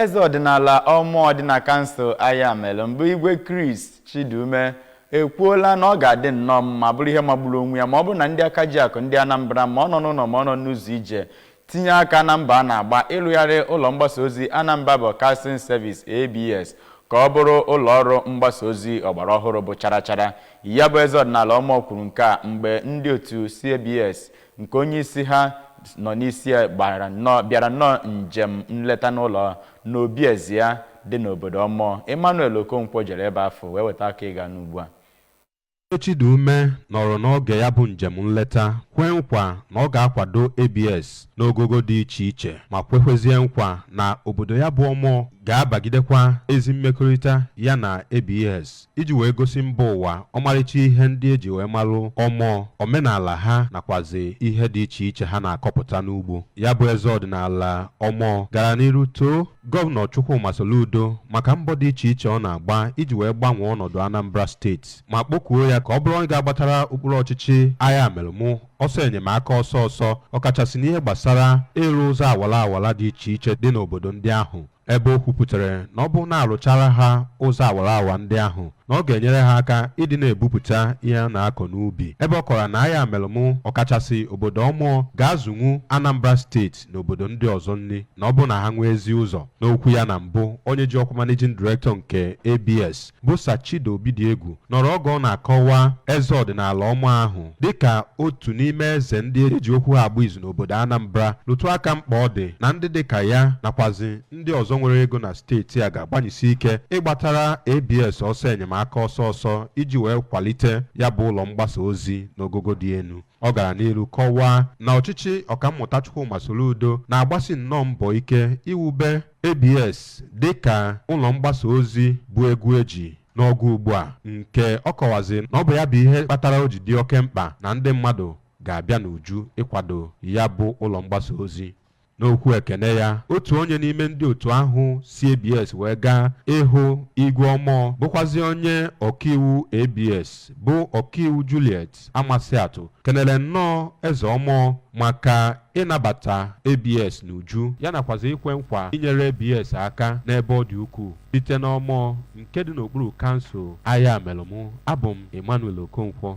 Eze ọdịnala Omor dị na kansụl Ayamele mbụ Igwe Chris Chidume ekwuola na ọ ga-adị nnọọ ma bụrụ ihe magburu onwe ya ma ọ bụ na ndị aka ji akụ ndị Anambra ma ọ nọ n'ụlọ ma ọ nọ n'ụzọ ije tinye aka na mba a na-agba ịrụgharị ụlọ mgbasa ozi Anambra Broadcasting Service ABS ka ọ bụrụ ụlọ ọrụ mgbasa ozi ọgbara ọhụrụ bụ charachara. Ya bụ eze ọdịnala Omor kwuru nke a mgbe ndị otu CBS nke onye isi ha nọ n'isi bịara nnọọ njem nleta n'ụlọ n'obi ezi ya dị n'obodo Omor. Emmanuel Okonkwo jere ebe afọ wee weta aka ịga n'ugbu a. Chidume nọrọ n'oge ya bụ njem nleta kwee nkwa na ọ ga-akwado ABS n'ogogo dị iche iche ma kwekwezie nkwa na obodo ya bụ Omor ga-abagidekwa ezi mmekọrịta ya na ABS iji wee gosi mba ụwa ọmarịcha ihe ndị eji wee marụ Omor, omenala ha nakwazi ihe dị iche iche ha na-akọpụta n'ugbo. Ya bụ eze ọdịnala Omor gara n'iru too Gọvanọ Chukwuma Soludo maka mbọ dị iche iche ọ na-agba iji wee gbanwee ọnọdụ Anambra steeti ma kpọkuo ya ka ọ bụrụ onye ga-agbatara ụkpụrụ ọchịchị Ayamele ọsọ enyemaka ọsọ ọkachasị n'ihe gbasara ịrụ ụzọ awara dị iche iche dị n'obodo ndị ahụ, ebe o kwupụtara na ọ bụ na arụchara ha ụzọ awara ndị ahụ na ọ ga-enyere ha aka ịdị na-ebupụta ihe a na-akọ n'ubi, ebe ọ kọrọ na Ayamele ọkachasị obodo Omor ga-azụnwu Anambra steeti na obodo ndị ọzọ nri na ọ bụ na ha nwee ezi ụzọ. N'okwu ya na mbụ, onye ji ọkwa managing director nke ABS bụ Chidume nọrọ oge ọ na-akọwa eze ọdịnala Omor ahụ dịka otu n'ime eze ndị eji okwu ha agba izu n'obodo Anambra, rụtụ aka mkpa ọ dị na ndị dịka ya nakwazi ndị ọzọ nwere ego na steeti a ga-agbanyesi ike ịgbatara ABS ọsọ enyemaka ọsọ iji wee kwalite ya bụ ụlọ mgbasa ozi n'ogogo dị elu. Ọ gara n'iru kọwaa na ọchịchị ọkammụta Chukwuma Soludo na-agbasi nnọọ mbọ ike iwube ABS dịka ụlọ mgbasa ozi bụ egwu eji n'ọgụ ugbu a, nke ọ kọwazi na ọ bụ ya bụ ihe kpatara o ji dị oke mkpa na ndị mmadụ ga-abịa n'uju ịkwado ya bụ ụlọ mgbasa ozi. N'okwu ekene ya, otu onye n'ime ndị otu ahụ si ABS wee gaa ịhụ Igwe Omor bụkwazi onye ọkaiwu ABS bụ ọkaiwu Juliet Amasiatụ kenele nnọọ eze Omor maka ịnabata ABS n'uju ya nakwazi ikwe nkwa inyere ABS aka n'ebe ọ dị ukwuu site n'Omor nke dị n'okpuru kansụl Ayamele. Abụ m Emmanuel Okonkwo.